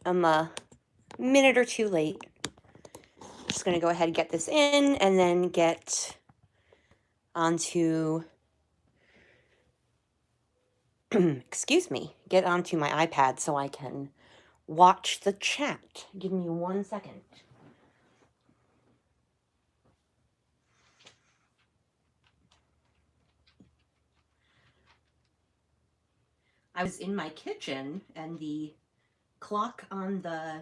I'm a minute or two late. Just going to go ahead and get this in and then get onto, excuse me, get onto my iPad so I can watch the chat. Give me 1 second. I was in my kitchen and the clock on the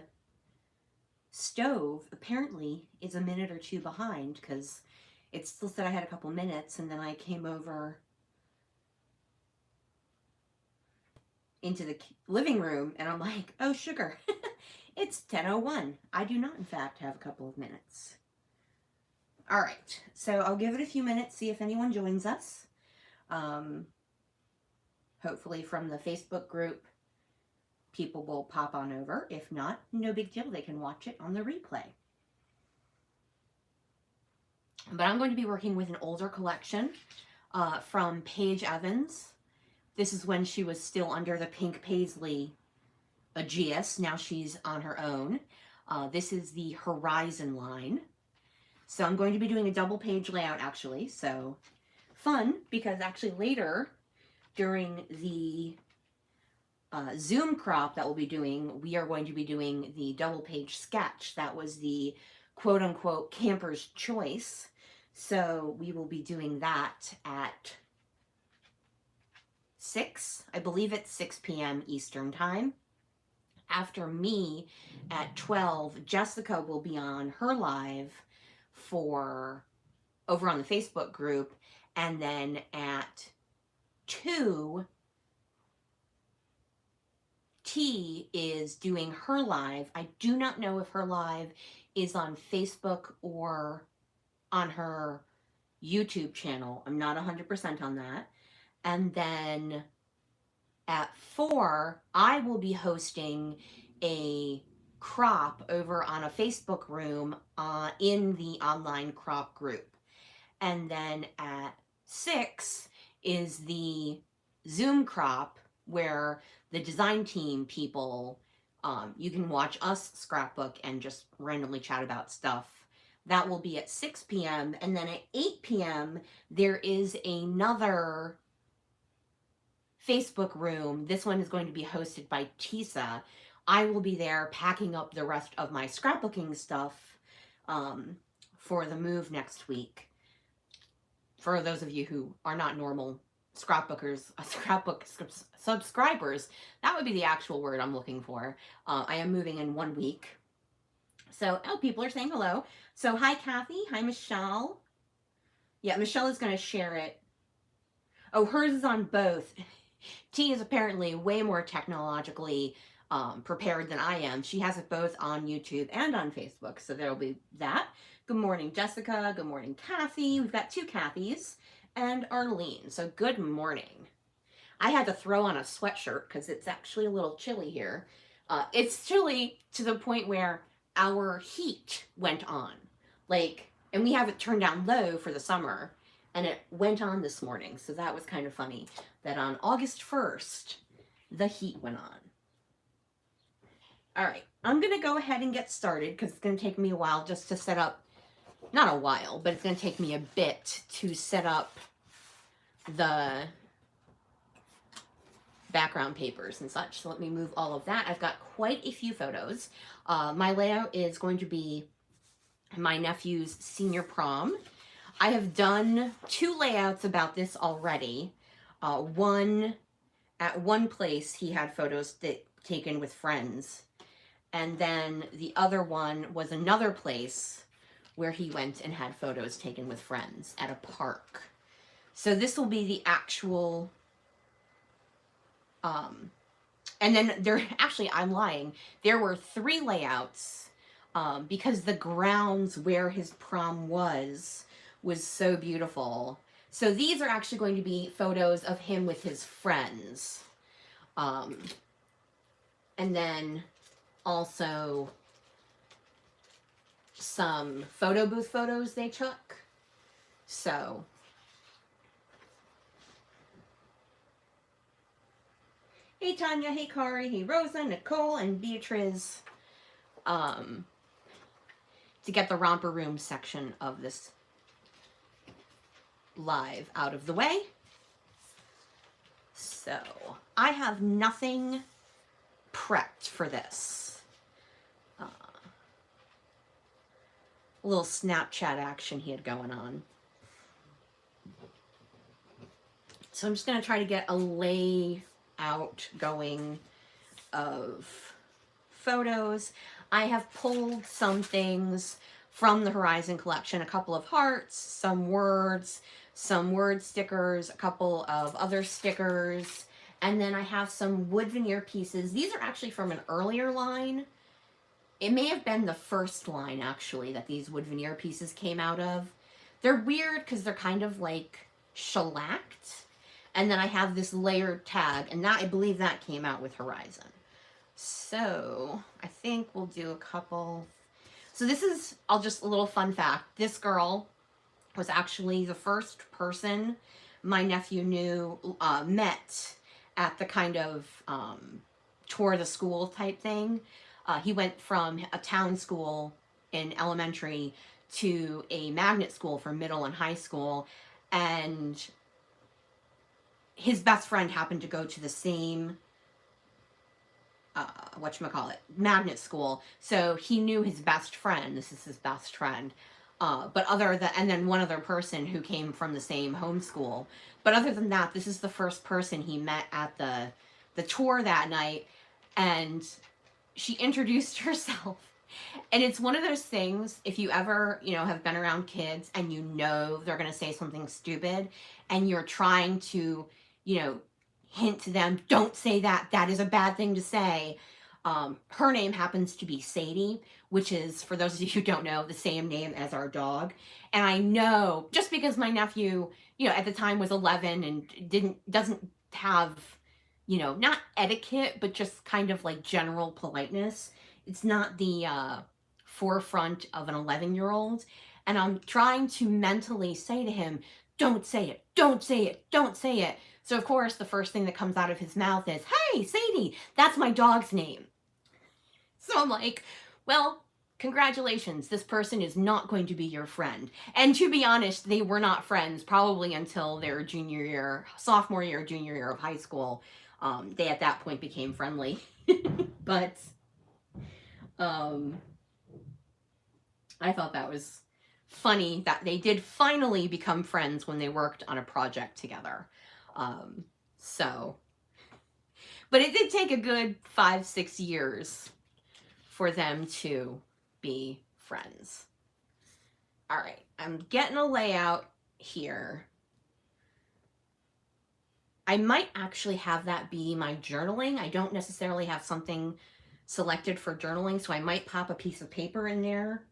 stove apparently is a minute or two behind because it still said I had a couple minutes, and then I came over into the living room and I'm like, oh sugar, it's 10:01. I do not in fact have a couple of minutes. All right, so I'll give it a few minutes, see if anyone joins us. Hopefully from the Facebook group, people will pop on over. If not, no big deal. They can watch it on the replay. But I'm going to be working with an older collection from Paige Evans. This is when she was still under the Pink Paisley aegis. Now she's on her own. This is the Horizon line. So I'm going to be doing a double page layout actually. So fun, because actually later during the Zoom crop that we'll be doing, we are going to be doing the double page sketch. That was the quote unquote camper's choice. So we will be doing that at 6, I believe it's 6 p.m. Eastern time. After me at 12, Jessica will be on her live for over on the Facebook group, and then at 2, T is doing her live. I do not know if her live is on Facebook or on her YouTube channel. I'm not 100% on that. And then at 4, I will be hosting a crop over on a Facebook room in the online crop group. And then at 6 is the Zoom crop where the design team people, you can watch us scrapbook and just randomly chat about stuff. That will be at 6 p.m. And then at 8 p.m. there is another Facebook room. This one is going to be hosted by Tisa. I will be there packing up the rest of my scrapbooking stuff for the move next week. For those of you who are not normal scrapbookers, scrapbook subscribers, that would be the actual word I'm looking for. I am moving in 1 week. So, oh, people are saying hello. So, hi, Kathy. Hi, Michelle. Yeah, Michelle is going to share it. Oh, hers is on both. T is apparently way more technologically prepared than I am. She has it both on YouTube and on Facebook, so there'll be that. Good morning, Jessica. Good morning, Kathy. We've got 2 Kathys and Arlene, so good morning. I had to throw on a sweatshirt because it's actually a little chilly here. It's chilly to the point where our heat went on. And we have it turned down low for the summer, and it went on this morning, so that was kind of funny that on August 1st, the heat went on. All right, I'm going to go ahead and get started because it's going to take me a while just to set up, not a while, but it's going to take me a bit to set up the background papers and such. So let me move all of that. I've got quite a few photos. My layout is going to be my nephew's senior prom. I have done 2 layouts about this already. One, at one place he had photos taken with friends. And then the other one was another place where he went and had photos taken with friends at a park. So this will be the actual, and then there, actually I'm lying, there were 3 layouts because the grounds where his prom was so beautiful. So these are actually going to be photos of him with his friends. And then also some photo booth photos they took. So Hey Tanya, hey Kari, hey Rosa, Nicole, and Beatrice. To get the romper room section of this live out of the way. So, I have nothing prepped for this. A little Snapchat action he had going on. So I'm just going to try to get a layout going of photos. I have pulled some things from the Horizon collection, a couple of hearts, some words, some word stickers, a couple of other stickers, and then I have some wood veneer pieces. These are actually from an earlier line. It may have been the first line, actually, that these wood veneer pieces came out of. They're weird because they're kind of like shellacked. And then I have this layered tag, and that, I believe that came out with Horizon. So, I think we'll do a couple. So this is, a little fun fact. This girl was actually the first person my nephew met at the kind of tour the school type thing. He went from a town school in elementary to a magnet school for middle and high school, and his best friend happened to go to the same magnet school, so he knew his best friend. This is his best friend. And then one other person who came from the same homeschool. But other than that, this is the first person he met at the tour that night, and she introduced herself. And it's one of those things, if you ever, have been around kids and they're going to say something stupid, and you're trying to, hint to them, don't say that, that is a bad thing to say. Her name happens to be Sadie, which is, for those of you who don't know, the same name as our dog. And I know, just because my nephew, at the time was 11 and doesn't have, not etiquette, but just kind of like general politeness. It's not the forefront of an 11-year-old. And I'm trying to mentally say to him, don't say it, don't say it, don't say it. So, of course, the first thing that comes out of his mouth is, hey, Sadie, that's my dog's name. So I'm like, well, congratulations, this person is not going to be your friend. And to be honest, they were not friends probably until their sophomore year, junior year of high school. They at that point became friendly. But I thought that was funny that they did finally become friends when they worked on a project together. But it did take a good 5-6 years for them to be friends. All right, I'm getting a layout here. I might actually have that be my journaling. I don't necessarily have something selected for journaling, so I might pop a piece of paper in there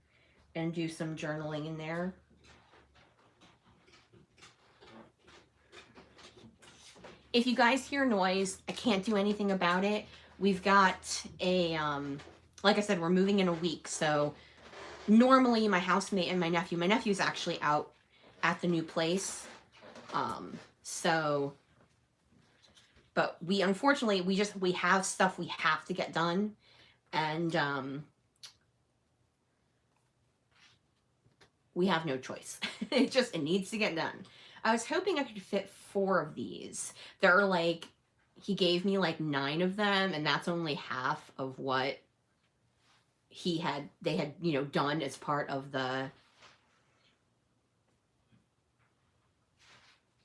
and do some journaling in there. If you guys hear noise, I can't do anything about it. We've got a, like I said, we're moving in a week, so normally my housemate and my nephew's actually out at the new place. But we, unfortunately, we have stuff we have to get done, and we have no choice. It needs to get done. I was hoping I could fit 4 of these. There are like, he gave me like 9 of them, and that's only half of what they had done as part of the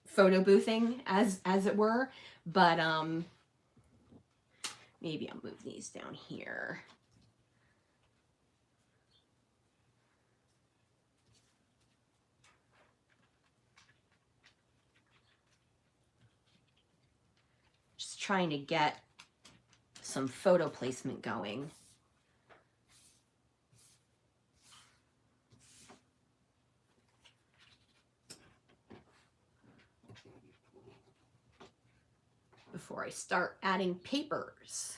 photo boothing, as it were. But maybe I'll move these down here. Just trying to get some photo placement going. Before I start adding papers.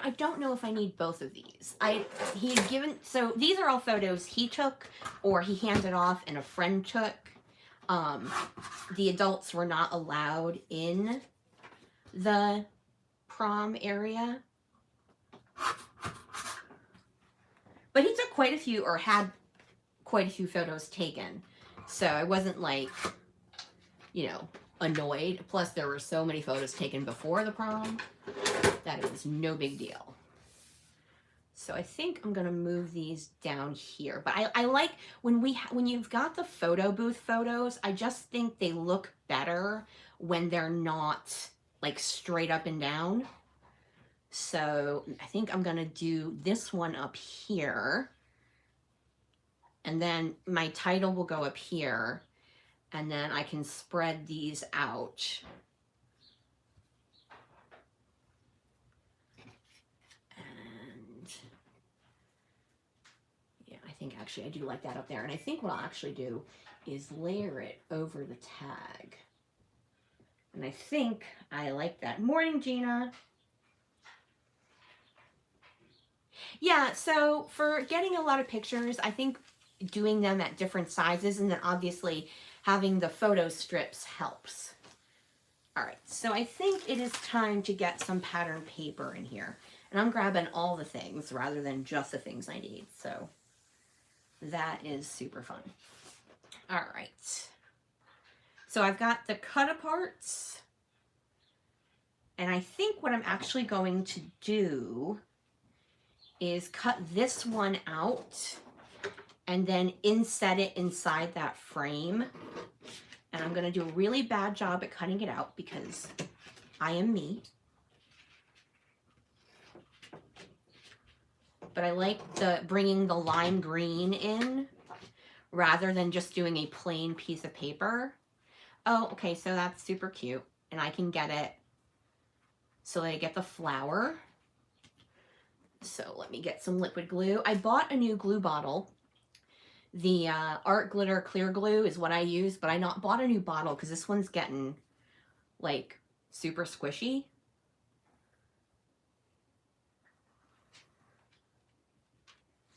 I don't know if I need both of these. So these are all photos he took or he handed off and a friend took. The adults were not allowed in the prom area. But he took quite a few, or had quite a few photos taken. So I wasn't like, you know, annoyed. Plus there were so many photos taken before the prom that it was no big deal. So I think I'm gonna move these down here. But I like when you've got the photo booth photos, I just think they look better when they're not like straight up and down. So I think I'm gonna do this one up here. And then my title will go up here. And then I can spread these out. And yeah, I think actually I do like that up there. And I think what I'll actually do is layer it over the tag. And I think I like that. Morning, Gina. Yeah, so for getting a lot of pictures, I think doing them at different sizes, and then obviously having the photo strips helps. All right, so I think it is time to get some pattern paper in here. And I'm grabbing all the things rather than just the things I need. So that is super fun. All right. So I've got the cut aparts. And I think what I'm actually going to do is cut this one out and then inset it inside that frame. And I'm gonna do a really bad job at cutting it out because I am me. But I like bringing the lime green in rather than just doing a plain piece of paper. Oh, okay, so that's super cute. And I can get it so that I get the flower. So let me get some liquid glue. I bought a new glue bottle. The Art Glitter Clear Glue is what I use, but I bought a new bottle because this one's getting like super squishy.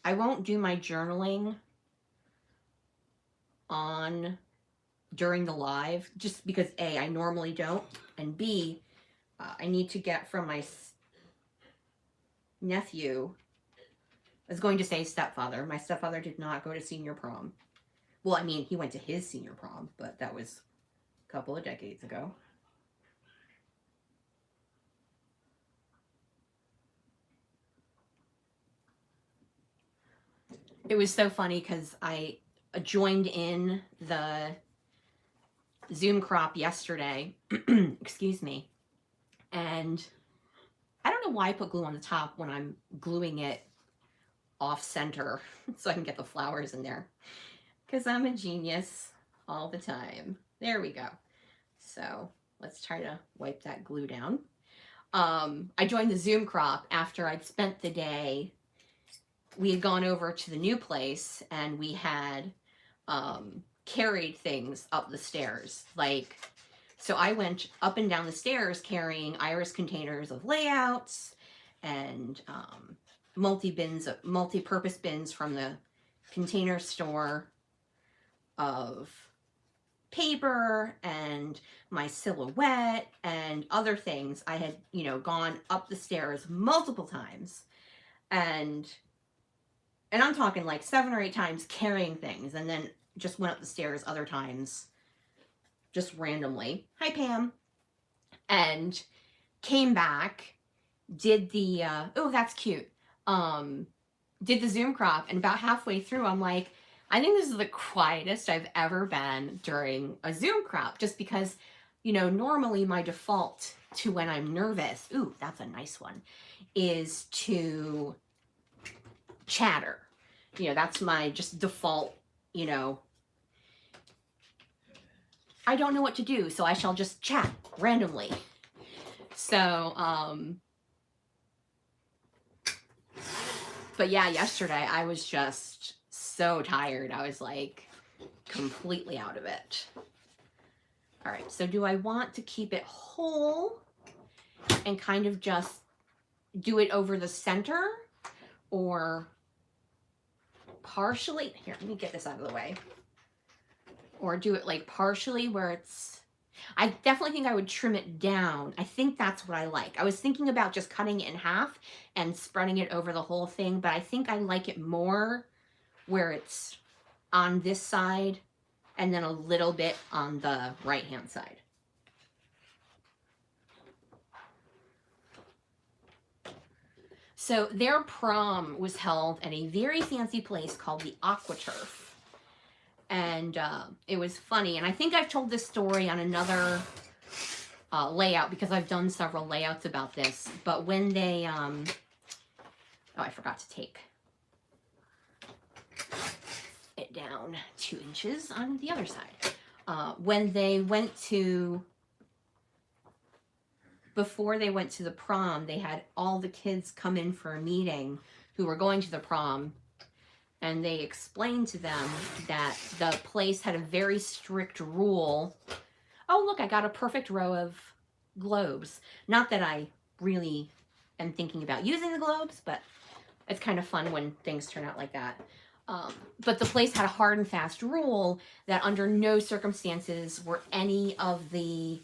I won't do my journaling during the live just because A, I normally don't, and B, I need to get from my nephew. I was going to say stepfather. My stepfather did not go to senior prom. Well, I mean, he went to his senior prom, but that was a couple of decades ago. It was so funny because I joined in the Zoom crop yesterday, excuse me, and I don't know why I put glue on the top when I'm gluing it off center so I can get the flowers in there, because I'm a genius all the time. There we go. So let's try to wipe that glue down. I joined the Zoom crop after I'd spent the day. We had gone over to the new place and we had carried things up the stairs. So I went up and down the stairs carrying Iris containers of layouts and multi-purpose bins from the Container Store of paper and my silhouette and other things. I had, gone up the stairs multiple times, and I'm talking like 7 or 8 times carrying things, and then just went up the stairs other times just randomly. Hi, Pam. And came back, did the, oh, that's cute. Did the Zoom crop, and about halfway through, I'm like, I think this is the quietest I've ever been during a Zoom crop, just because, normally my default to when I'm nervous, ooh, that's a nice one, is to chatter. That's my just default, I don't know what to do, so I shall just chat randomly. So, but yeah, yesterday I was just so tired. I was like completely out of it. All right, so do I want to keep it whole and kind of just do it over the center, or partially? Here, let me get this out of the way. or do it like partially where it's, I definitely think I would trim it down. I think that's what I like. I was thinking about just cutting it in half and spreading it over the whole thing, but I think I like it more where it's on this side and then a little bit on the right-hand side. So their prom was held at a very fancy place called the AquaTurf. And it was funny. And I think I've told this story on another layout because I've done several layouts about this. But when they, oh, I forgot to take it down 2 inches on the other side. When they went to, before they went to the prom, they had all the kids come in for a meeting who were going to the prom. And they explained to them that the place had a very strict rule. Oh, look, I got a perfect row of globes. Not that I really am thinking about using the globes, but it's kind of fun when things turn out like that. But the place had a hard and fast rule that under no circumstances were any of the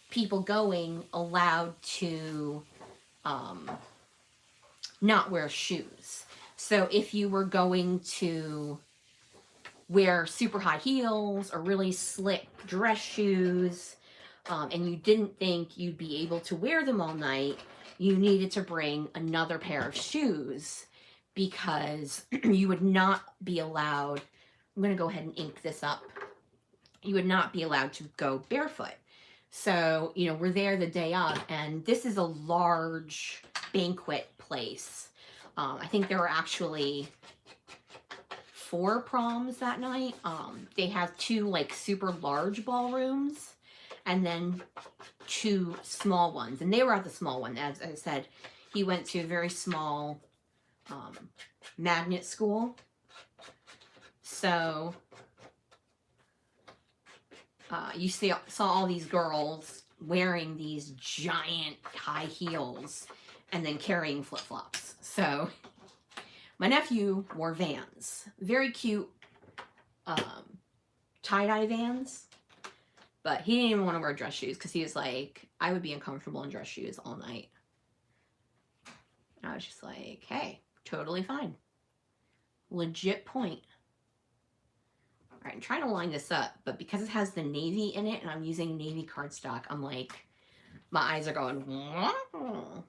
people going allowed to not wear shoes. So if you were going to wear super high heels or really slick dress shoes, and you didn't think you'd be able to wear them all night, you needed to bring another pair of shoes because you would not be allowed, I'm going to go ahead and ink this up, you would not be allowed to go barefoot. So, you know, we're there the day of, and this is a large banquet place. I think there were actually 4 proms that night. They have 2 like super large ballrooms and then 2 small ones. And they were at the small one. As I said, he went to a very small magnet school. So you saw all these girls wearing these giant high heels and then carrying flip-flops. So my nephew wore Vans, very cute tie-dye Vans, but he didn't even want to wear dress shoes because he was like, I would be uncomfortable in dress shoes all night. And I was just like, hey, totally fine. Legit point. All right, I'm trying to line this up, but because it has the navy in it and I'm using navy cardstock, I'm like, my eyes are going, whoa.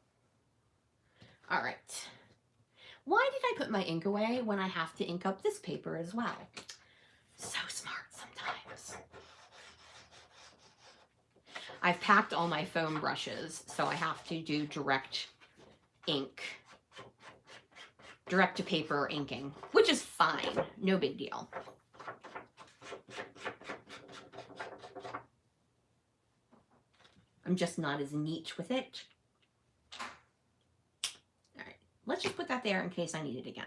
All right. Why did I put my ink away when I have to ink up this paper as well? So smart sometimes. I've packed all my foam brushes, so I have to do direct ink, direct to paper inking, which is fine, no big deal. I'm just not as neat with it. Let's just put that there in case I need it again.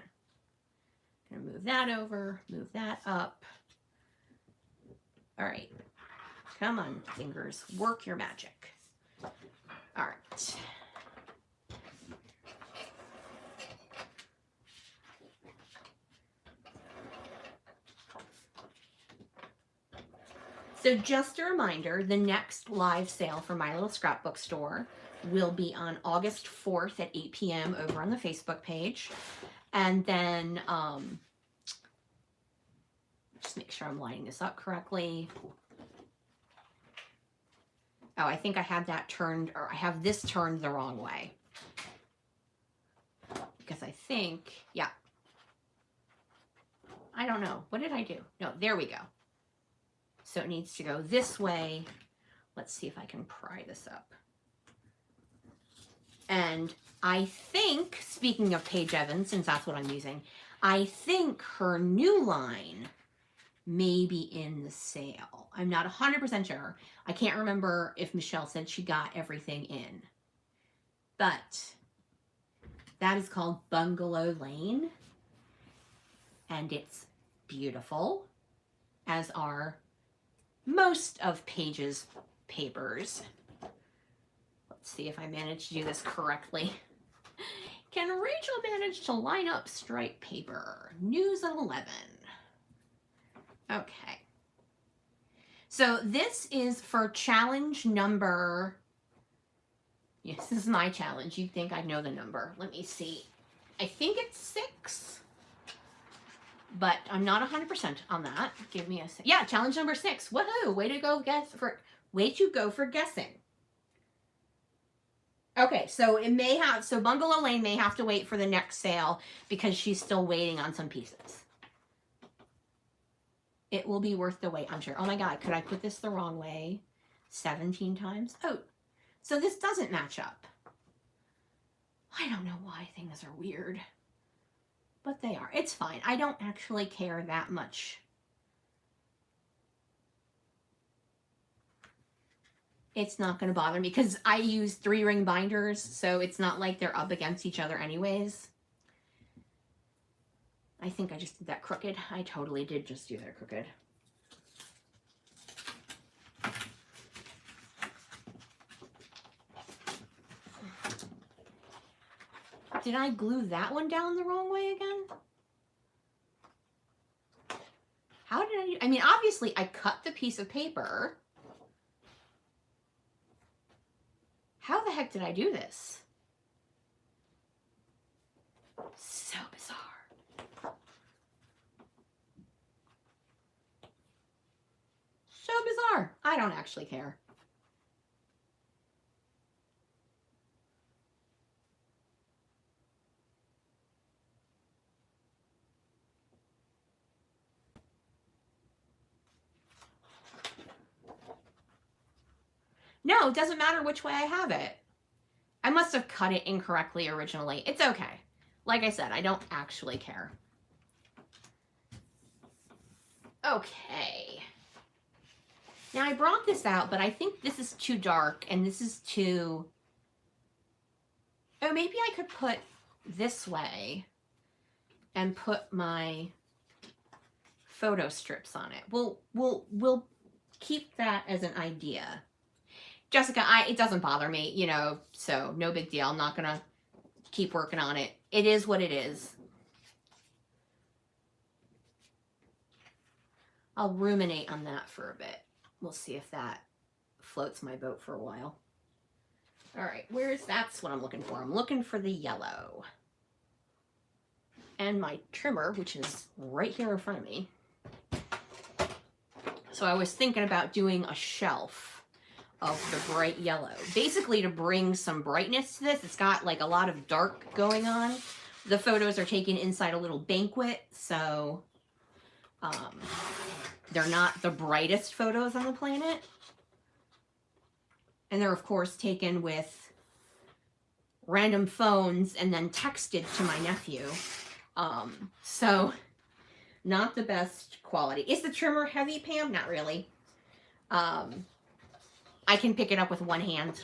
I'm gonna move that over, move that up. All right, come on, fingers, work your magic. All right. So just a reminder, the next live sale for My Little Scrapbook Store will be on August 4th at 8 p.m. over on the Facebook page. And then, just make sure I'm lining this up correctly. Oh, I think I had that turned, or I have this turned the wrong way. Because I think, yeah. I don't know. What did I do? No, there we go. So it needs to go this way. Let's see if I can pry this up. And I think, speaking of Paige Evans, since that's what I'm using, I think her new line may be in the sale. I'm not 100% sure. I can't remember if Michelle said she got everything in. But that is called Bungalow Lane. And it's beautiful, as are most of Paige's papers. Let's see if I manage to do this correctly. Can Rachel manage to line up stripe paper? News at 11. Okay. So this is for challenge number, yes, this is my challenge. You'd think I'd know the number. Let me see. I think it's 6, but I'm not 100% on that. Give me a sec. Yeah, challenge number 6. Woohoo! Way to go way to go for guessing. Okay, so it may have, so Bungalow Lane may have to wait for the next sale because she's still waiting on some pieces. It will be worth the wait, I'm sure. Oh my God, could I put this the wrong way 17 times? Oh, so this doesn't match up. I don't know why things are weird, but they are. It's fine. I don't actually care that much. It's not going to bother me because I use 3-ring binders, so it's not like they're up against each other anyways. I think I just did that crooked. I totally did just do that crooked. Did I glue that one down the wrong way again? How did I do? I mean, obviously I cut the piece of paper. How the heck did I do this? So bizarre. So bizarre. I don't actually care. No, it doesn't matter which way I have it. I must have cut it incorrectly originally. It's okay. Like I said, I don't actually care. Okay. Now I brought this out, but I think this is too dark and this is too... Oh, maybe I could put this way and put my photo strips on it. We'll keep that as an idea. Jessica, it doesn't bother me, you know, so no big deal. I'm not going to keep working on it. It is what it is. I'll ruminate on that for a bit. We'll see if that floats my boat for a while. All right, that's what I'm looking for. I'm looking for the yellow. And my trimmer, which is right here in front of me. So I was thinking about doing a shelf of the bright yellow. Basically to bring some brightness to this. It's got like a lot of dark going on. The photos are taken inside a little banquet, so they're not the brightest photos on the planet. And they're, of course, taken with random phones and then texted to my nephew. So, not the best quality. Is the trimmer heavy, Pam? Not really. I can pick it up with one hand.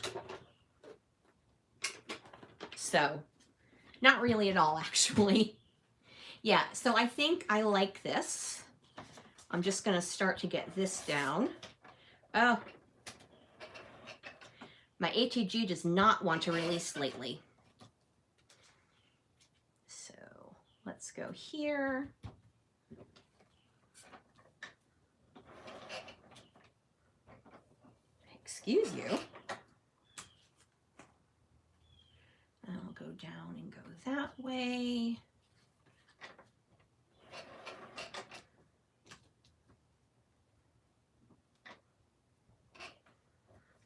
So, not really at all, actually. Yeah, so I think I like this. I'm just going to start to get this down. Oh. My ATG does not want to release lately. So let's go here. Excuse you. I'll go down and go that way.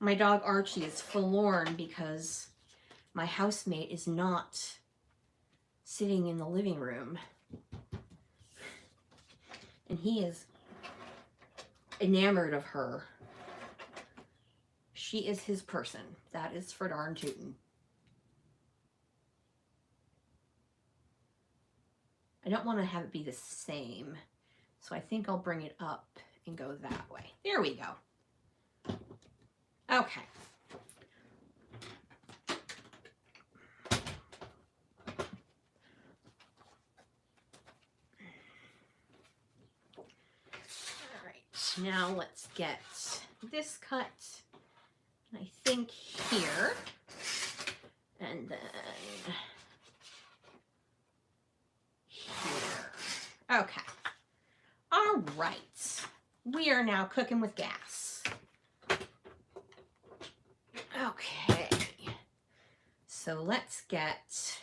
My dog Archie is forlorn because my housemate is not sitting in the living room. And he is enamored of her. She is his person. That is for darn tootin'. I don't want to have it be the same. So I think I'll bring it up and go that way. There we go. Okay. All right, now let's get this cut, I think here, and then here. Okay. All right. we are now cooking with gas. Okay, so let's get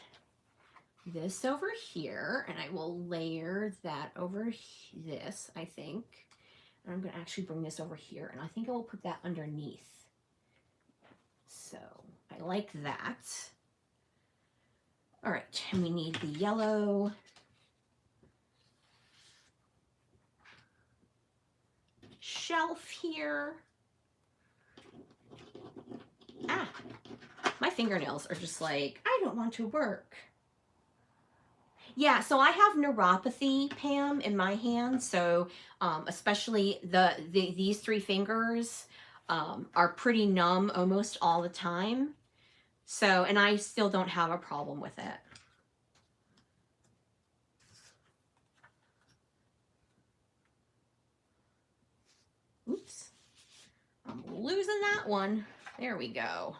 this over here, and I will layer that over this, I think. And I'm going to actually bring this over here, and I think I will put that underneath. So I like that. All right, and we need the yellow. Shelf here. Ah, my fingernails are just like, I don't want to work. Yeah, so I have neuropathy, Pam, in my hands. So especially these three fingers are pretty numb almost all the time. So, and I still don't have a problem with it. Oops, I'm losing that one. There we go.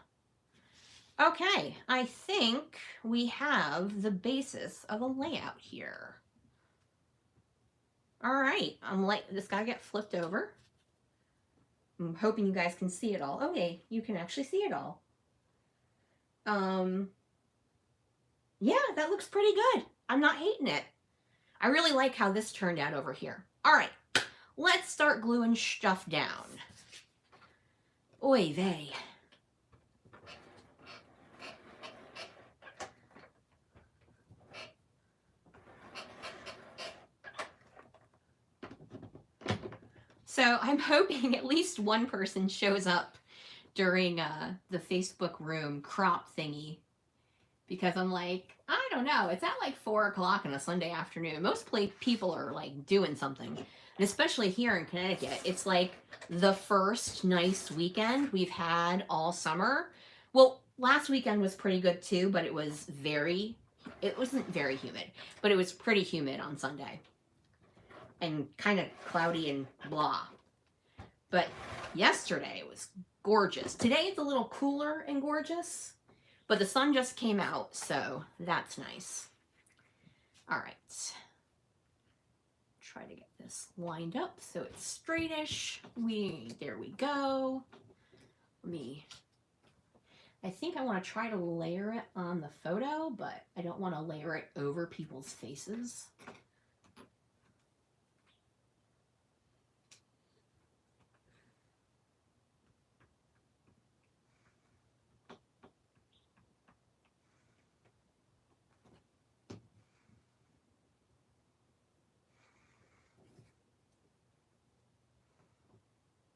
Okay, I think we have the basis of a layout here. All right, I'm like, this gotta get flipped over. I'm hoping you guys can see it all. Okay, you can actually see it all. Yeah, that looks pretty good. I'm not hating it. I really like how this turned out over here. All right, let's start gluing stuff down. Oy vey. So I'm hoping at least one person shows up during the Facebook room crop thingy, because I'm like, I don't know, it's at like 4 o'clock on a Sunday afternoon. Most people are like doing something, and especially here in Connecticut, it's like the first nice weekend we've had all summer. Well, last weekend was pretty good too, but it wasn't very humid, but it was pretty humid on Sunday and kind of cloudy and blah. But yesterday was gorgeous. Today it's a little cooler and gorgeous, but the sun just came out, so that's nice. All right. Try to get this lined up so it's straightish. There we go. I think I want to try to layer it on the photo, but I don't want to layer it over people's faces.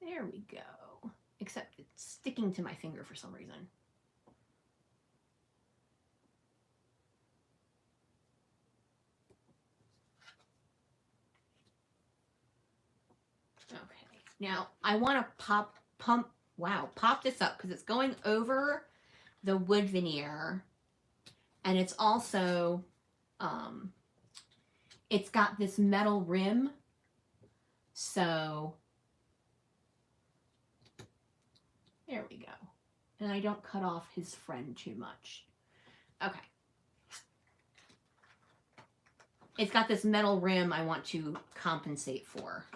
There we go. Except it's sticking to my finger for some reason. Okay. Now I want to pop this up because it's going over the wood veneer, and it's also it's got this metal rim, so there we go. And I don't cut off his friend too much. Okay. It's got this metal rim I want to compensate for.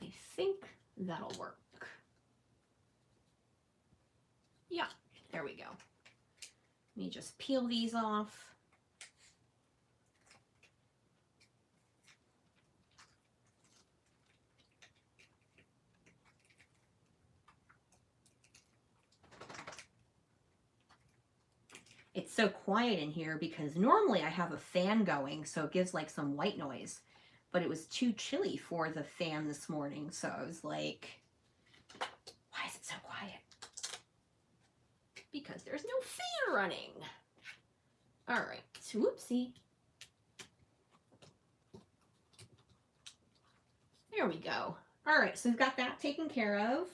I think that'll work. Yeah, there we go. Let me just peel these off. It's so quiet in here because normally I have a fan going, so it gives like some white noise, but it was too chilly for the fan this morning, so I was like, why is it so quiet? Because there's no fan running. All right, whoopsie. There we go. All right, so we've got that taken care of.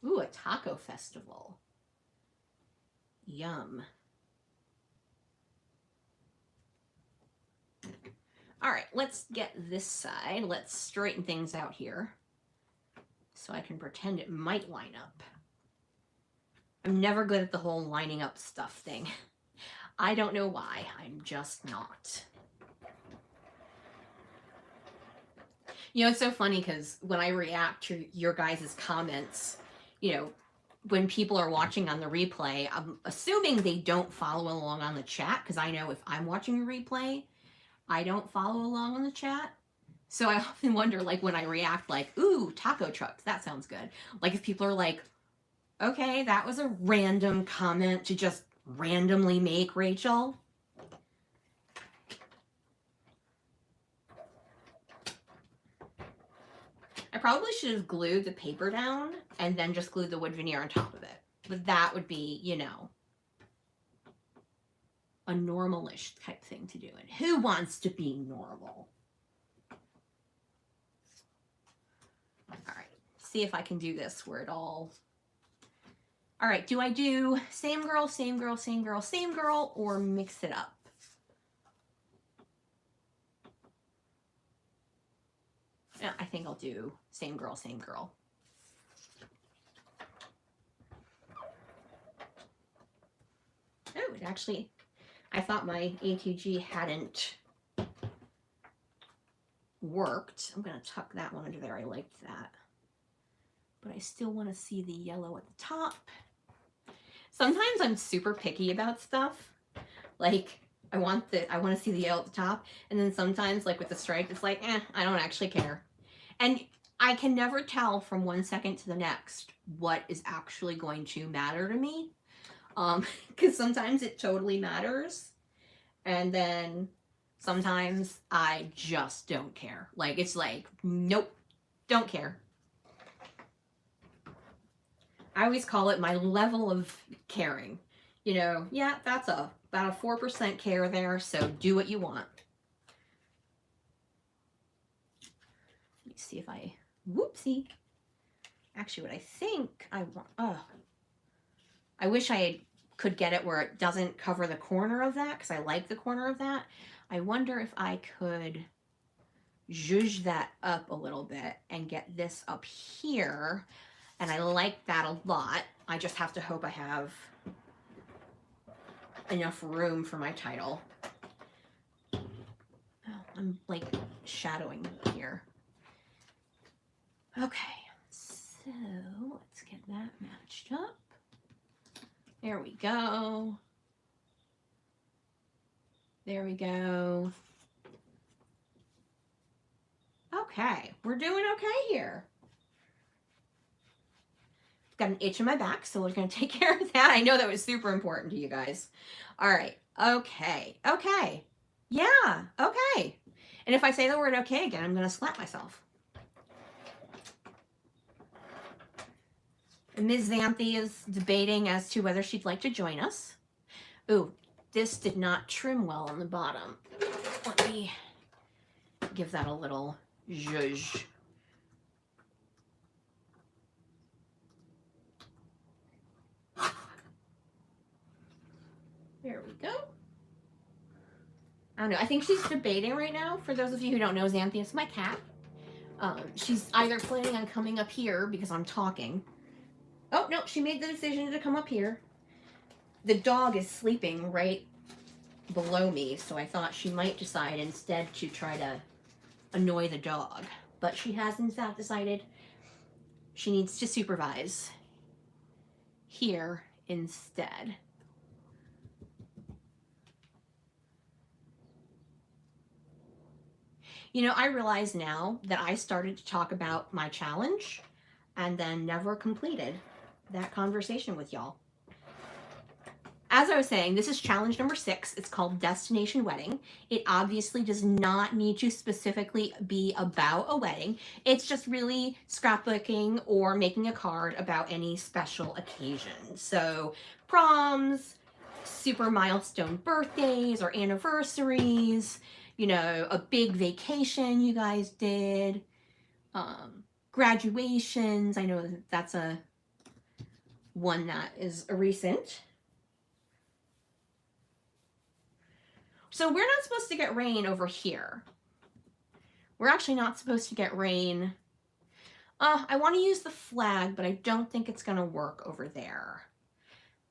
Ooh, a taco festival. Yum. All right, let's get this side. Let's straighten things out here. so I can pretend it might line up. I'm never good at the whole lining up stuff thing. I don't know why. I'm just not. You know, it's so funny because when I react to your guys' comments, you know, when people are watching on the replay, I'm assuming they don't follow along on the chat, because I know if I'm watching a replay, I don't follow along on the chat. So I often wonder, like, when I react, like, ooh, taco trucks, that sounds good. Like, if people are like, okay, that was a random comment to just randomly make, Rachel. I probably should have glued the paper down and then just glued the wood veneer on top of it. But that would be, you know, a normal-ish type thing to do. And who wants to be normal? All right, see if I can do this where it all... All right, do I do same girl, same girl, same girl, same girl, or mix it up? Yeah, I think I'll do same girl, same girl. Oh, it actually, I thought my ATG hadn't worked. I'm going to tuck that one under there. I liked that. But I still want to see the yellow at the top. Sometimes I'm super picky about stuff. Like, I want to see the yellow at the top. And then sometimes, like with the stripe, it's like, I don't actually care. And I can never tell from one second to the next what is actually going to matter to me. Because sometimes it totally matters. And then sometimes I just don't care. Like, it's like, nope, don't care. I always call it my level of caring. You know, yeah, that's about a 4% care there, so do what you want. Let me see if I, whoopsie. Actually, what I think I want, I wish I could get it where it doesn't cover the corner of that, because I like the corner of that. I wonder if I could zhuzh that up a little bit and get this up here. And I like that a lot. I just have to hope I have enough room for my title. Oh, I'm like shadowing here. Okay, so let's get that matched up. There we go. There we go. Okay, we're doing okay here. Got an itch in my back, so we're going to take care of that. I know that was super important to you guys. All right. Okay. Okay. Yeah. Okay. And if I say the word okay again, I'm going to slap myself. And Ms. Xanthi is debating as to whether she'd like to join us. Ooh, this did not trim well on the bottom. Let me give that a little zhuzh. There we go. I don't know. I think she's debating right now. For those of you who don't know, Xanthi is my cat. She's either planning on coming up here because I'm talking. Oh, no, she made the decision to come up here. The dog is sleeping right below me, so I thought she might decide instead to try to annoy the dog. But she has, in fact, decided she needs to supervise here instead. You know, I realize now that I started to talk about my challenge and then never completed that conversation with y'all. As I was saying, this is challenge number 6. It's called Destination Wedding. It obviously does not need to specifically be about a wedding. It's just really scrapbooking or making a card about any special occasion. So proms, super milestone birthdays or anniversaries, you know, a big vacation you guys did, graduations. I know that's a one that is a recent. So we're not supposed to get rain over here. We're actually not supposed to get rain I want to use the flag, but I don't think it's going to work over there.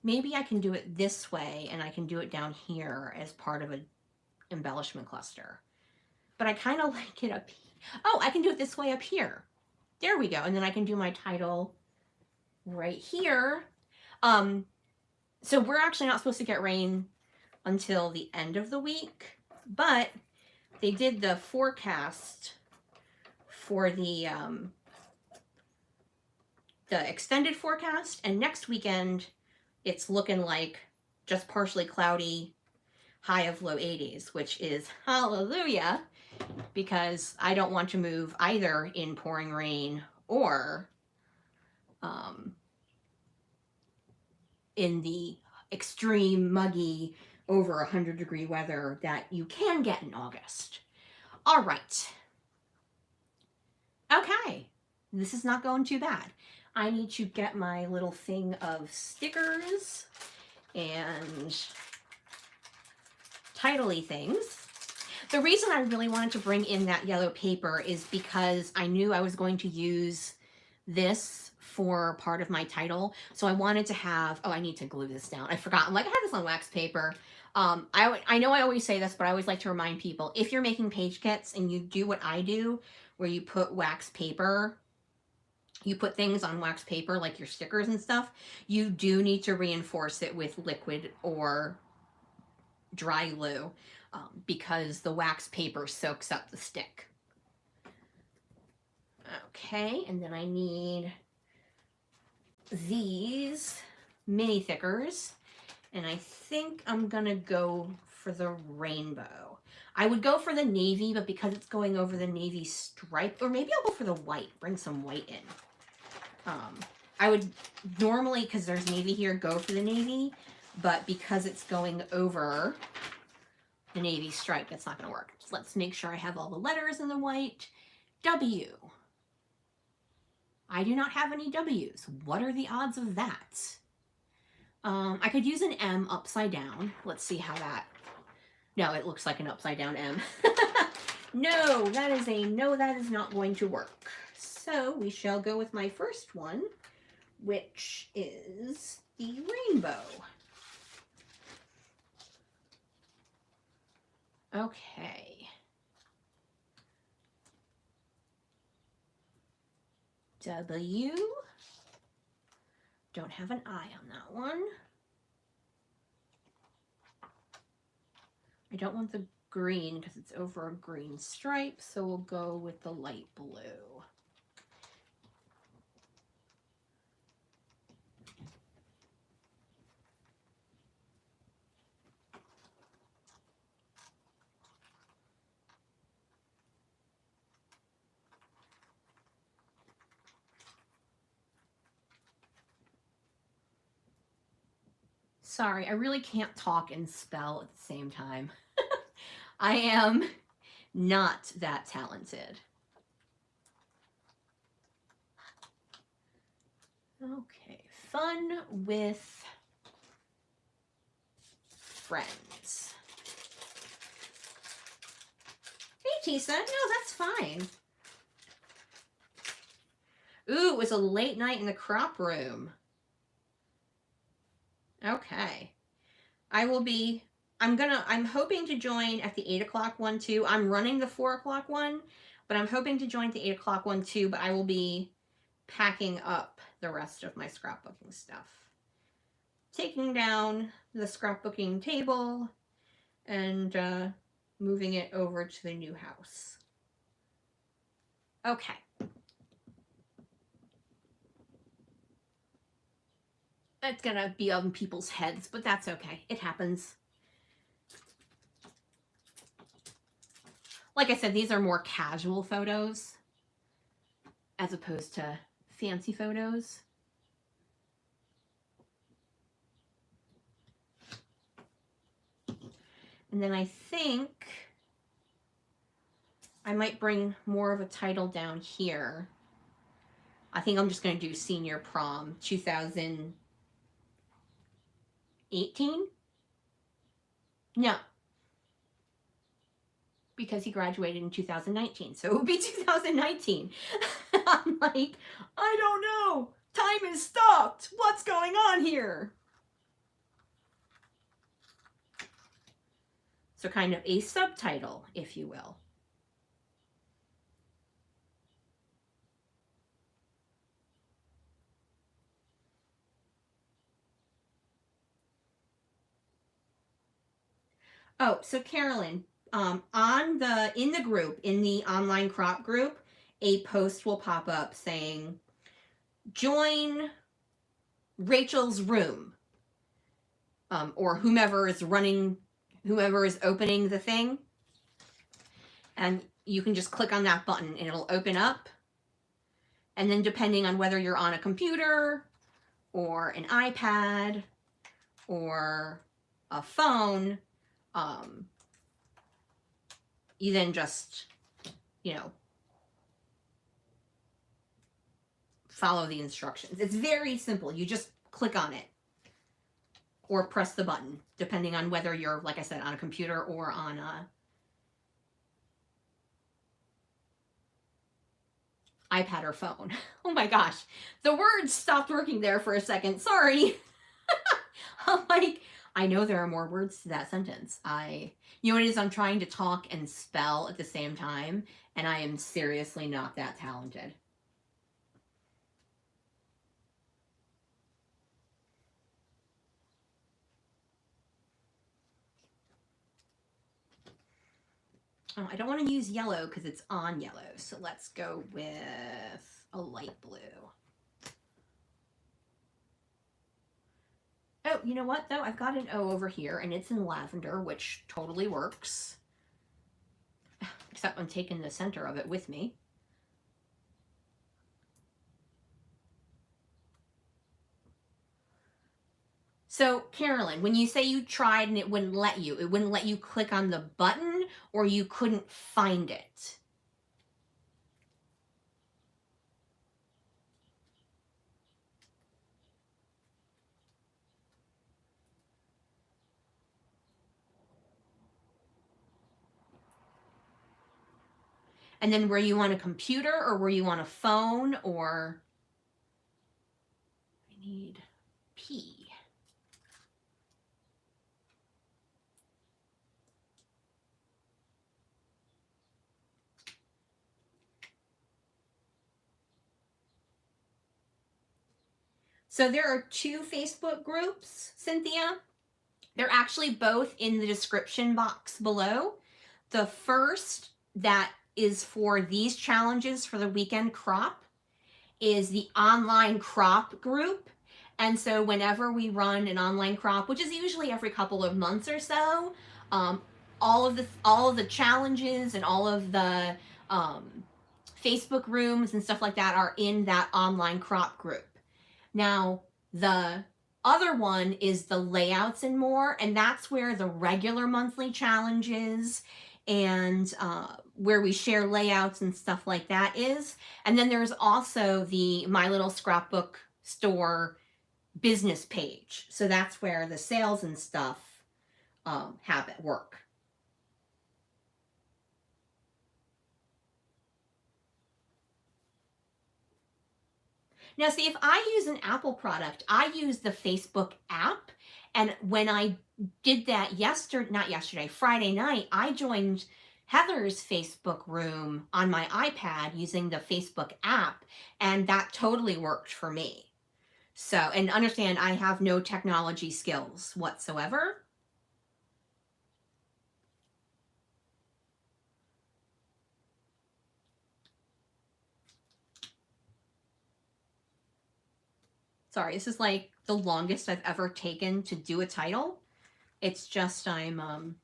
Maybe I can do it this way, and I can do it down here as part of an embellishment cluster. But I kind of like it up here. Oh, I can do it this way up here. There we go. And then I can do my title right here. So we're actually not supposed to get rain until the end of the week, but they did the forecast for the extended forecast, and next weekend it's looking like just partially cloudy, high of low 80s, which is hallelujah, because I don't want to move either in pouring rain or in the extreme muggy over 100-degree weather that you can get in August. All right. Okay, this is not going too bad. I need to get my little thing of stickers and title-y things. The reason I really wanted to bring in that yellow paper is because I knew I was going to use this for part of my title. So I wanted to have, oh, I need to glue this down. I forgot. I'm like, I have this on wax paper. I know I always say this, but I always like to remind people, if you're making page kits and you do what I do, where you put wax paper, you put things on wax paper like your stickers and stuff, you do need to reinforce it with liquid or dry glue because the wax paper soaks up the stick. Okay, and then I need these mini thickers, and I think I'm gonna go for the rainbow. I would go for the navy, but because it's going over the navy stripe, or maybe I'll go for the white, bring some white in. I would normally, because there's navy here, go for the navy, but because it's going over the navy stripe, that's not going to work. So let's make sure I have all the letters in the white. W. I do not have any W's. What are the odds of that? I could use an M upside down. Let's see how that... No, it looks like an upside down M. No, that is a no, that is not going to work. So we shall go with my first one, which is the rainbow. Okay. W. Don't have an I on that one. I don't want the green because it's over a green stripe, so we'll go with the light blue. Sorry, I really can't talk and spell at the same time. I am not that talented. Okay, fun with friends. Hey, Tisa. No, that's fine. Ooh, it was a late night in the crop room. Okay. I'm hoping to join at the 8 o'clock one too. I'm running the 4 o'clock one, but I'm hoping to join the 8 o'clock one too, but I will be packing up the rest of my scrapbooking stuff. Taking down the scrapbooking table and moving it over to the new house. Okay. That's gonna be on people's heads, but that's okay. It happens. Like I said, these are more casual photos as opposed to fancy photos. And then I think I might bring more of a title down here. I think I'm just going to do Senior Prom 2018? No. Because he graduated in 2019, so it would be 2019. I'm like, I don't know. Time is stopped. What's going on here? So kind of a subtitle, if you will. Oh, so Carolyn, in the group, in the online crop group, a post will pop up saying, join Rachel's room, or whomever is opening the thing, and you can just click on that button and it'll open up. And then depending on whether you're on a computer or an iPad or a phone, you then just, follow the instructions. It's very simple. You just click on it or press the button, depending on whether you're, like I said, on a computer or on a iPad or phone. Oh my gosh. The words stopped working there for a second. Sorry. I'm like, I know there are more words to that sentence. You know what it is? I'm trying to talk and spell at the same time, and I am seriously not that talented. Oh, I don't want to use yellow because it's on yellow. So let's go with a light blue. Oh, you know what though? I've got an O over here and it's in lavender, which totally works. Except I'm taking the center of it with me. So, Carolyn, when you say you tried and it wouldn't let you click on the button, or you couldn't find it? And then were you on a computer or were you on a phone, or I need P. So there are two Facebook groups, Cynthia. They're actually both in the description box below. The first, that is for these challenges for the weekend crop, is the online crop group. And so whenever we run an online crop, which is usually every couple of months or so, all of the challenges and all of the Facebook rooms and stuff like that are in that online crop group. Now, the other one is the layouts and more, and that's where the regular monthly challenges and where we share layouts and stuff like that is. And then there's also the My Little Scrapbook Store business page. So that's where the sales and stuff have at work. Now, see, if I use an Apple product, I use the Facebook app. And when I did that Friday night, I joined Heather's Facebook room on my iPad using the Facebook app, and that totally worked for me. So, and understand, I have no technology skills whatsoever. Sorry, this is like the longest I've ever taken to do a title. It's just I'm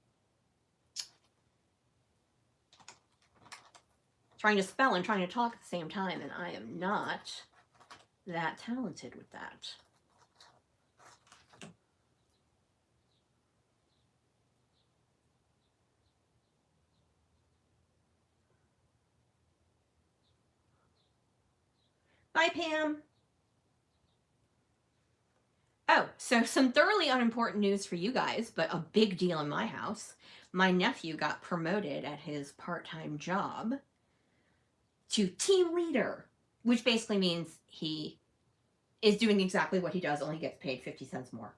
trying to spell and trying to talk at the same time, and I am not that talented with that. Bye, Pam. Oh, so some thoroughly unimportant news for you guys, but a big deal in my house. My nephew got promoted at his part-time job to team leader. which basically means he is doing exactly what he does, only gets paid 50 cents more.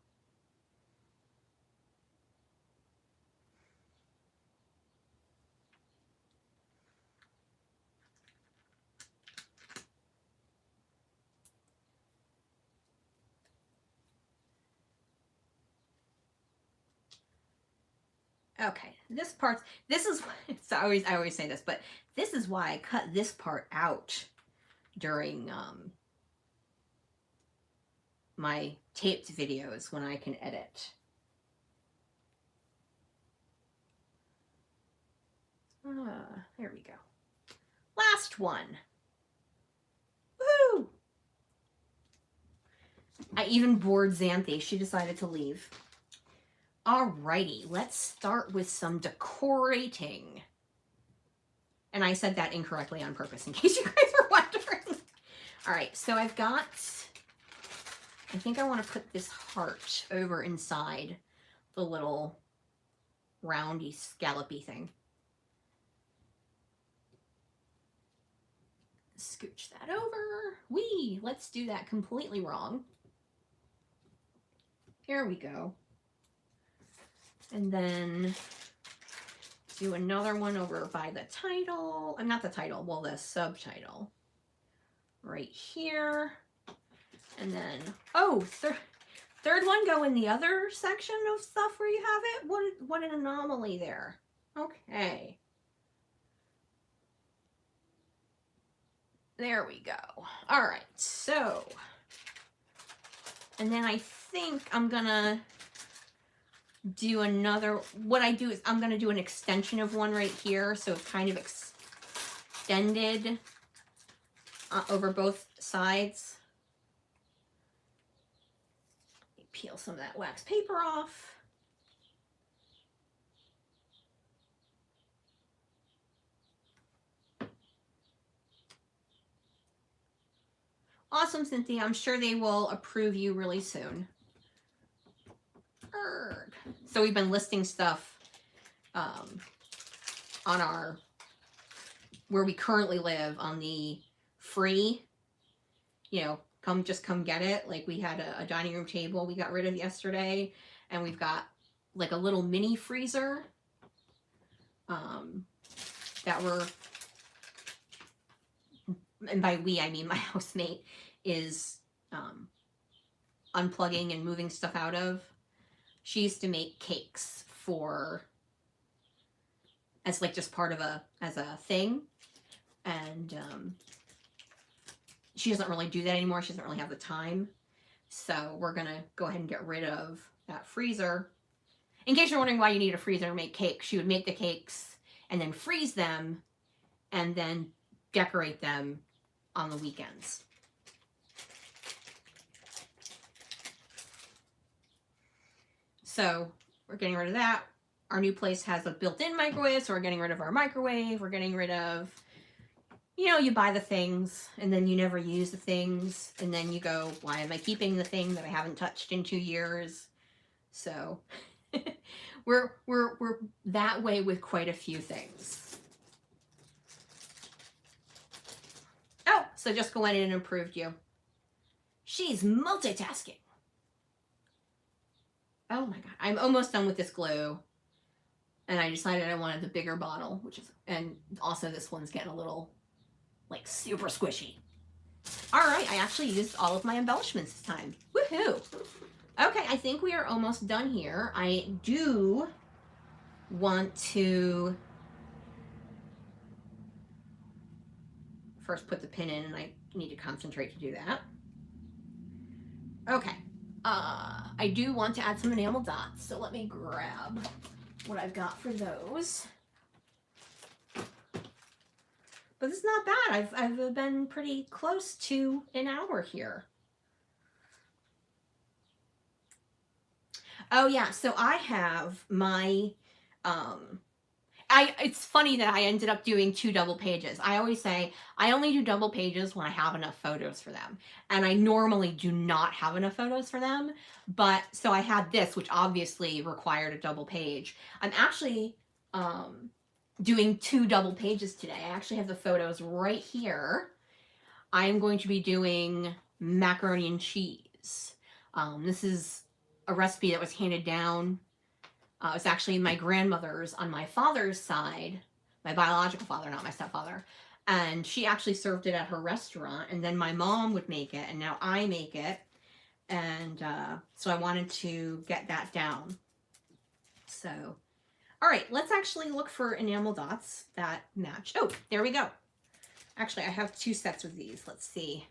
Okay, this is, so I always say this, but this is why I cut this part out during my taped videos when I can edit. There we go. Last one. Woo! I even bored Xanthi. She decided to leave. Alrighty, let's start with some decorating. And I said that incorrectly on purpose, in case you guys were wondering. Alright, so I've got, I think I want to put this heart over inside the little roundy, scallopy thing. Scooch that over. Let's do that completely wrong. Here we go. And then do another one over by the title. Not the title, well, the subtitle. Right here. And then, oh, third one go in the other section of stuff where you have it? What an anomaly there. Okay. There we go. All right, so, and then I think I'm gonna do another, what I do is I'm gonna do an extension of one right here, so it's kind of extended over both sides. Peel some of that wax paper off. Awesome, Cynthia. I'm sure they will approve you really soon. So we've been listing stuff on our, where we currently live, on the free, you know, just come get it. Like we had a dining room table we got rid of yesterday, and we've got like a little mini freezer that we're, and by we I mean my housemate is unplugging and moving stuff out of. She used to make cakes for, as like just part of as a thing, and she doesn't really do that anymore. She doesn't really have the time, so we're gonna go ahead and get rid of that freezer. In case you're wondering why you need a freezer to make cakes, she would make the cakes and then freeze them and then decorate them on the weekends. So we're getting rid of that. Our new place has a built-in microwave, so we're getting rid of our microwave. We're getting rid of, you know, you buy the things and then you never use the things, and then you go, why am I keeping the thing that I haven't touched in 2 years? So we're that way with quite a few things. Oh, so just go in and improved you. She's multitasking. Oh my god, I'm almost done with this glue. And I decided I wanted the bigger bottle, which is, and also this one's getting a little, like, super squishy. All right, I actually used all of my embellishments this time. Woohoo! Okay, I think we are almost done here. I do want to first put the pin in, and I need to concentrate to do that. Okay. I do want to add some enamel dots, so let me grab what I've got for those. But it's not bad. I've been pretty close to an hour here. Oh yeah, so I have my it's funny that I ended up doing 2 double pages. I always say I only do double pages when I have enough photos for them. And I normally do not have enough photos for them. But so I had this, which obviously required a double page. I'm actually doing 2 double pages today. I actually have the photos right here. I am going to be doing macaroni and cheese. This is a recipe that was handed down. It's actually my grandmother's on my father's side, my biological father, not my stepfather. And she actually served it at her restaurant, and then my mom would make it, and now I make it. And so I wanted to get that down. So, all right, let's actually look for enamel dots that match. Oh, there we go. Actually, I have 2 sets of these. Let's see.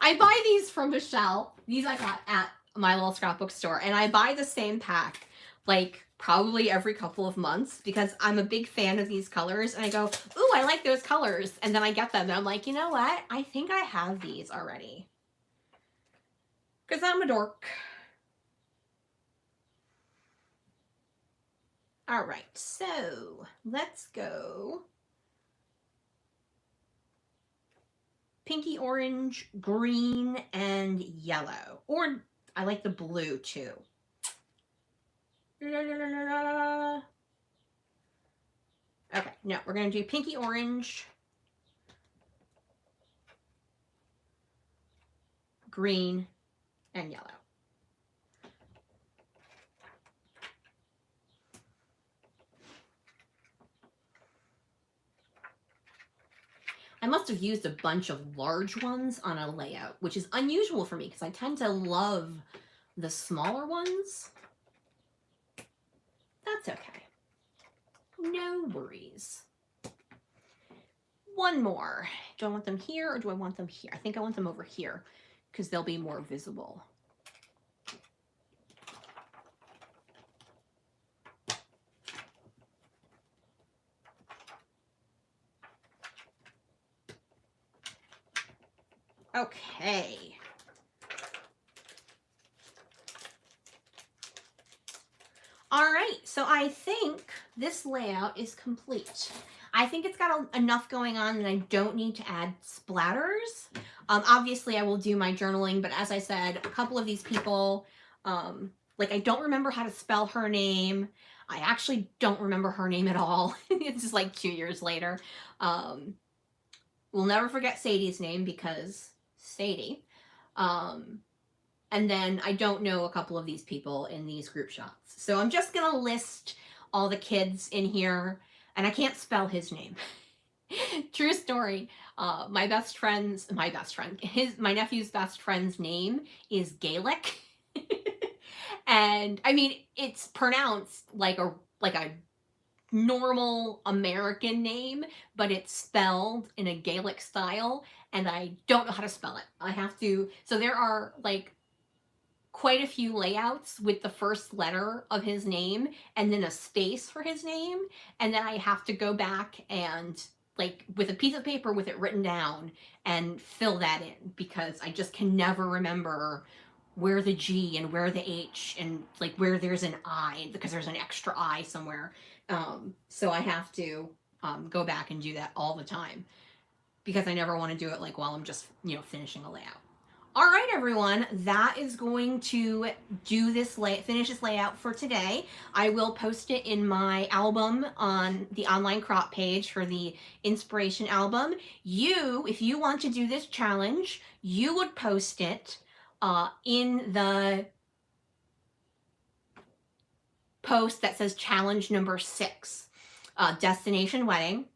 I buy these from Michelle. These I got at My Little Scrapbook Store, and I buy the same pack like probably every couple of months because I'm a big fan of these colors, and I go, ooh, I like those colors, and then I get them, and I'm like, you know what? I think I have these already because I'm a dork. All right, so let's go pinky orange, green, and yellow. Or I like the blue too. La, la, la, la. Okay, no, we're going to do pinky orange, green, and yellow. I must have used a bunch of large ones on a layout, which is unusual for me because I tend to love the smaller ones. That's okay. No worries. One more. Do I want them here or do I want them here? I think I want them over here because they'll be more visible. Okay. All right, so I think this layout is complete. I think it's got enough going on that I don't need to add splatters. Obviously, I will do my journaling, but as I said, a couple of these people, like I don't remember how to spell her name. I actually don't remember her name at all. It's just like 2 years later. We'll never forget Sadie's name because Sadie. And then I don't know a couple of these people in these group shots. So I'm just going to list all the kids in here. And I can't spell his name. True story. My nephew's best friend's name is Gaelic. And I mean, it's pronounced like a normal American name, but it's spelled in a Gaelic style. And I don't know how to spell it. I have to. So there are like quite a few layouts with the first letter of his name and then a space for his name. And then I have to go back and like with a piece of paper with it written down and fill that in because I just can never remember where the G and where the H and like where there's an I because there's an extra I somewhere. So I have to go back and do that all the time because I never want to do it like while I'm just, finishing a layout. All right, everyone, that is going to do this finish this layout for today. I will post it in my album on the online crop page for the inspiration album. If you want to do this challenge, you would post it in the post that says challenge number 6, destination wedding.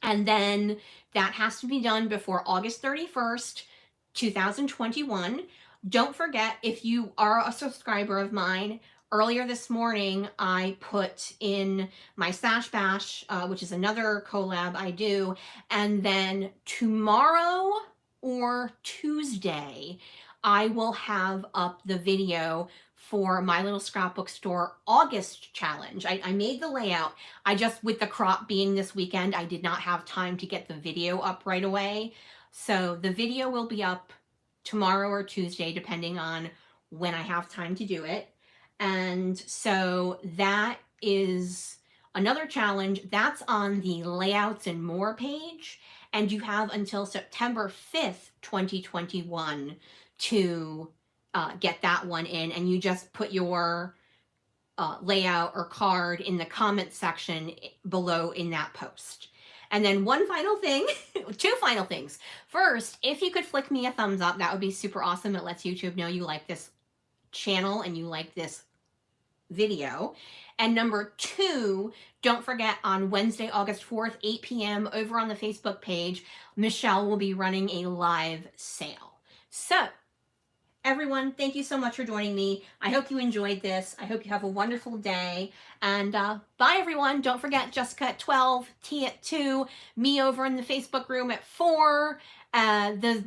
And then that has to be done before August 31st, 2021. Don't forget, if you are a subscriber of mine, earlier this morning I put in my Sash Bash, which is another collab I do, and then tomorrow or Tuesday I will have up the video for My Little Scrapbook Store August challenge. I made the layout. I just, with the crop being this weekend, I did not have time to get the video up right away. So the video will be up tomorrow or Tuesday, depending on when I have time to do it. And so that is another challenge. That's on the Layouts and More page. And you have until September 5th, 2021 to get that one in. And you just put your layout or card in the comment section below in that post. And then one final thing, two final things. First, if you could flick me a thumbs up, that would be super awesome. It lets YouTube know you like this channel and you like this video. And number two, don't forget on Wednesday, August 4th, 8 p.m. over on the Facebook page, Michelle will be running a live sale. So everyone, thank you so much for joining me. I hope you enjoyed this. I hope you have a wonderful day. And bye, everyone. Don't forget Jessica at 12, T at 2, me over in the Facebook room at 4, the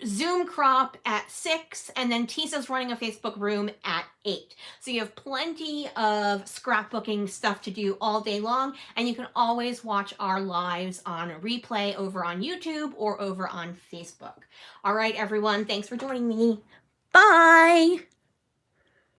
Zoom crop at 6, and then Tisa's running a Facebook room at 8. So you have plenty of scrapbooking stuff to do all day long, and you can always watch our lives on replay over on YouTube or over on Facebook. All right, everyone. Thanks for joining me. Bye!